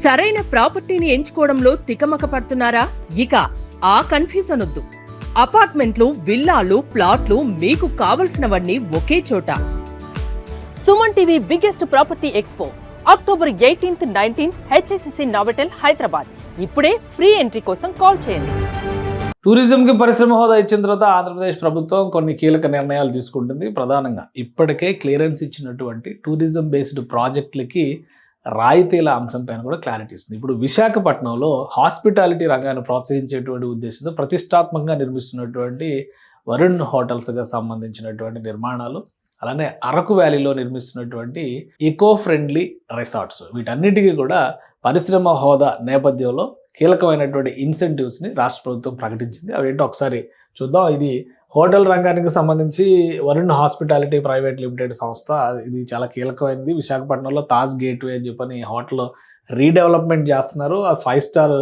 సరైన ప్రాపర్టీని ఎంచుకోవడంలో తికమక పడుతున్నారా? ఇక ఆ కన్ఫ్యూజన్ వద్దు. అపార్ట్మెంట్లు, విల్లాలు, ప్లాట్లు మీకు కావలసినవన్నీ ఒకే చోట. Suman TV biggest property expo October 18th, 19th HSCC Novotel Hyderabad. ఇప్పుడే ఫ్రీ ఎంట్రీ కోసం కాల్ చేయండి. టూరిజంకి పరిశ్రమ హోదా ఇచ్చిన తర్వాత ఆంధ్రప్రదేశ్ ప్రభుత్వం కొన్ని కీలక నిర్ణయాలు తీసుకుంటుంది. ప్రధానంగా ఇప్పటికే క్లియరెన్స్ ఇచ్చినటువంటి టూరిజం బేస్డ్ ప్రాజెక్టులకి రాయితీల అంశంపైన కూడా క్లారిటీ ఇస్తుంది. ఇప్పుడు విశాఖపట్నంలో హాస్పిటాలిటీ రంగాన్ని ప్రోత్సహించేటువంటి ఉద్దేశంతో ప్రతిష్టాత్మకంగా నిర్మిస్తున్నటువంటి వరుణ్ హోటల్స్గా సంబంధించినటువంటి నిర్మాణాలు, అలానే అరకు వ్యాలీలో నిర్మిస్తున్నటువంటి ఈకో ఫ్రెండ్లీ రిసార్ట్స్, వీటన్నిటికీ కూడా పరిశ్రమ హోదా నేపథ్యంలో కీలకమైనటువంటి ఇన్సెంటివ్స్ని రాష్ట్ర ప్రభుత్వం ప్రకటించింది. అవేంటో ఒకసారి చూద్దాం. ఇది హోటల్ రంగానికి సంబంధించి వరుణ్ హాస్పిటాలిటీ ప్రైవేట్ లిమిటెడ్ సంస్థ. ఇది చాలా కీలకమైనది. విశాఖపట్నంలో తాజ్ గేట్వే అని చెప్పని హోటల్ రీడెవలప్మెంట్ చేస్తున్నారు. ఆ 5 star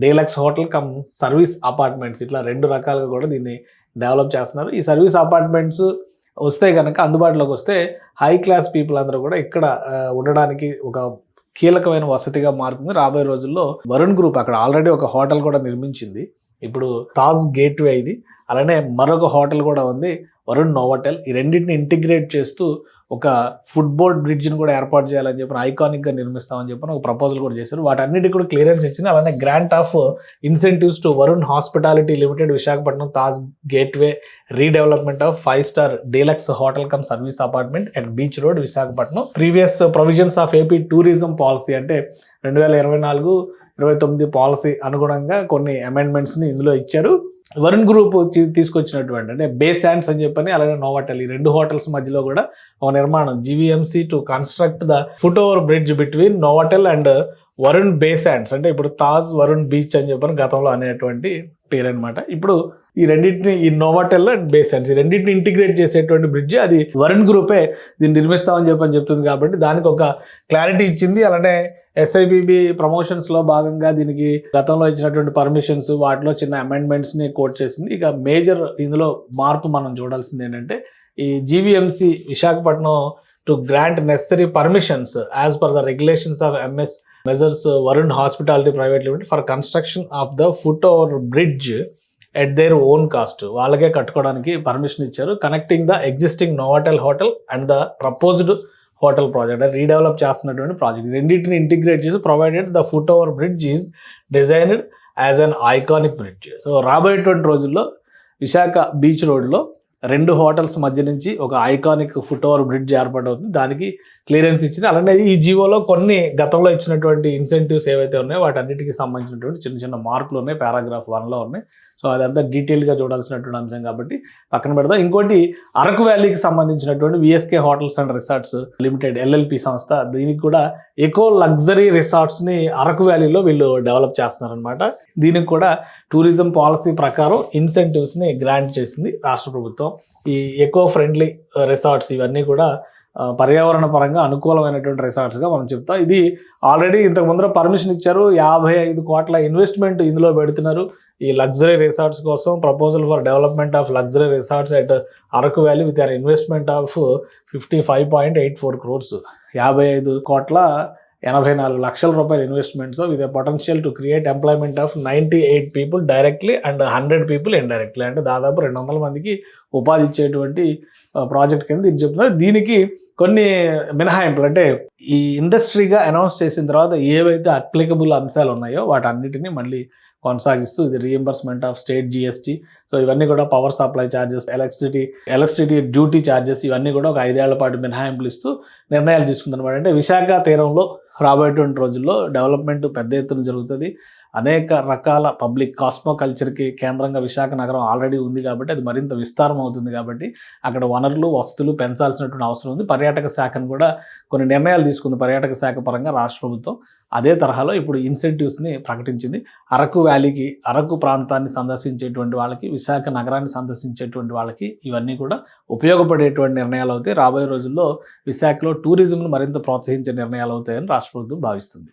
deluxe hotel come service apartments, ఇట్లా 2 రకాలుగా కూడా దీన్ని డెవలప్ చేస్తున్నారు. ఈ సర్వీస్ అపార్ట్మెంట్స్ వస్తే కనుక, అందుబాటులోకి వస్తే హై క్లాస్ పీపుల్ అందరూ కూడా ఇక్కడ ఉండడానికి ఒక కీలకమైన వసతిగా మారుతుంది. రాబోయే రోజుల్లో వరుణ్ గ్రూప్ అక్కడ ఆల్రెడీ ఒక హోటల్ కూడా నిర్మించింది. ఇప్పుడు తాజ్ గేట్వే ఇది, అలానే మరొక హోటల్ కూడా ఉంది వరుణ్ నోవోటెల్. ఈ రెండింటిని ఇంటిగ్రేట్ చేస్తూ ఒక ఫుట్బోర్డ్ బ్రిడ్జ్ని కూడా ఏర్పాటు చేయాలని చెప్పిన, ఐకానిక్గా నిర్మిస్తామని చెప్పిన ఒక ప్రపోజల్ కూడా చేశారు. వాటన్నిటికీ కూడా క్లియరెన్స్ ఇచ్చింది. అలానే grant of incentives to Varun hospitality limited Visakhapatnam Taj gateway redevelopment of 5 star deluxe hotel come service apartment at beach road Visakhapatnam. Previous provisions of AP tourism policy, అంటే 2024-29 పాలసీ అనుగుణంగా కొన్ని అమెండ్మెంట్స్ని ఇందులో ఇచ్చారు. వరుణ్ గ్రూప్ తీసుకొచ్చినటువంటి, అంటే బే శాండ్స్ అని చెప్పని, అలాగే నోవోటెల్, ఈ 2 హోటల్స్ మధ్యలో కూడా ఒక నిర్మాణం GVMC to construct the foot over bridge between Novotel and Varun Bay Sands, అంటే ఇప్పుడు తాజ్ వరుణ్ బీచ్ అని చెప్పని గతంలో అనేటువంటి పేరు అనమాట. ఇప్పుడు ఈ రెండింటిని, ఈ నోవోటెల్ అండ్ బే శాండ్స్, ఈ రెండింటిని ఇంటిగ్రేట్ చేసేటువంటి బ్రిడ్జ్ అది వరుణ్ గ్రూపే దీన్ని నిర్మిస్తామని చెప్తుంది. కాబట్టి దానికి ఒక క్లారిటీ ఇచ్చింది. అలానే ఎస్ఐబిబి ప్రమోషన్స్లో భాగంగా దీనికి గతంలో ఇచ్చినటువంటి పర్మిషన్స్, వాటిలో చిన్న అమెండ్మెంట్స్ని కోట్ చేసింది. ఇక మేజర్ ఇందులో మార్పు మనం చూడాల్సింది ఏంటంటే, ఈ GVMC Visakhapatnam to grant necessary permissions as per the regulations of MS measures Varun hospitality private limited for construction of the foot over bridge at their own cost. వాళ్ళకే కట్టుకోవడానికి పర్మిషన్ ఇచ్చారు. Connecting the existing Novotel hotel and the proposed hotel project, redevelop చేస్తున్నటువంటి project. రెండింటిని integrate చేసి provided the foot over bridge is designed as an iconic bridge. So రాబోయేటువంటి రోజుల్లో Visakha beach రోడ్లో 2 hotels మధ్య నుంచి ఒక ఐకానిక్ ఫుట్ ఓవర్ బ్రిడ్జ్ ఏర్పాటవుతుంది. దానికి క్లియరెన్స్ ఇచ్చింది. అలానే ఈ జీవోలో కొన్ని గతంలో ఇచ్చినటువంటి ఇన్సెంటివ్స్ ఏవైతే ఉన్నాయో వాటన్నిటికీ సంబంధించినటువంటి చిన్న చిన్న మార్పులు ఉన్నాయి, పారాగ్రాఫ్ 1లో ఉన్నాయి. సో అదంతా డీటెయిల్గా చూడాల్సినటువంటి అంశం కాబట్టి పక్కన పెడదాం. ఇంకోటి, అరకు వ్యాలీకి సంబంధించినటువంటి VSK hotels and resorts limited LLP సంస్థ, దీనికి కూడా ఎకో లగ్జరీ రిసార్ట్స్ని అరకు వ్యాలీలో వీళ్ళు డెవలప్ చేస్తున్నారనమాట. దీనికి కూడా టూరిజం పాలసీ ప్రకారం ఇన్సెంటివ్స్ని గ్రాంట్ చేసింది రాష్ట్ర ప్రభుత్వం. ఈ ఎకో ఫ్రెండ్లీ రిసార్ట్స్ ఇవన్నీ కూడా పర్యావరణ పరంగా అనుకూలమైనటువంటి రిసార్ట్స్గా మనం చెప్తాం. ఇది ఆల్రెడీ ఇంతకు ముందర పర్మిషన్ ఇచ్చారు. 55 కోట్ల ఇన్వెస్ట్మెంట్ ఇందులో పెడుతున్నారు ఈ లగ్జరీ రిసార్ట్స్ కోసం. Proposal for development of luxury resorts at Araku valley with an investment of 55.84 crores, 55.84 లక్షల రూపాయల ఇన్వెస్ట్మెంట్స్తో with a potential to create employment of 98 people directly and 100 people indirectly, అంటే దాదాపు 200 మందికి ఉపాధి ఇచ్చేటువంటి ప్రాజెక్ట్ కింద ఇది చెప్తున్నారు. దీనికి కొన్ని మినహాయింపులు, అంటే ఈ ఇండస్ట్రీగా అనౌన్స్ చేసిన తర్వాత ఏవైతే అప్లికబుల్ అంశాలు ఉన్నాయో వాటన్నిటిని మళ్ళీ కొనసాగిస్తూ, ఇది reimbursement of state GST, so ఇవన్నీ కూడా power supply charges, electricity duty charges, ఇవన్నీ కూడా ఒక 5 ఏళ్ల పాటు మినహాయింపులు ఇస్తూ నిర్ణయాలు తీసుకుందన్నమాట. అంటే విశాఖ తీరంలో రాబోయేటువంటి రోజుల్లో డెవలప్మెంట్ పెద్ద ఎత్తున జరుగుతుంది. అనేక రకాల పబ్లిక్ కాస్మో కల్చర్కి కేంద్రంగా విశాఖ నగరం ఆల్రెడీ ఉంది కాబట్టి అది మరింత విస్తారం అవుతుంది. కాబట్టి అక్కడ వనరులు, వసతులు పెంచాల్సినటువంటి అవసరం ఉంది. పర్యాటక శాఖను కూడా కొన్ని నిర్ణయాలు తీసుకుంది పర్యాటక శాఖ పరంగా రాష్ట్ర ప్రభుత్వం. అదే తరహాలో ఇప్పుడు ఇన్సెంటివ్స్ని ప్రకటించింది. అరకు వ్యాలీకి, అరకు ప్రాంతాన్ని సందర్శించేటువంటి వాళ్ళకి, విశాఖ నగరాన్ని సందర్శించేటువంటి వాళ్ళకి ఇవన్నీ కూడా ఉపయోగపడేటువంటి నిర్ణయాలు అవుతాయి. రాబోయే రోజుల్లో విశాఖలో టూరిజంను మరింత ప్రోత్సహించే నిర్ణయాలు అవుతాయని రాష్ట్ర ప్రభుత్వం భావిస్తుంది.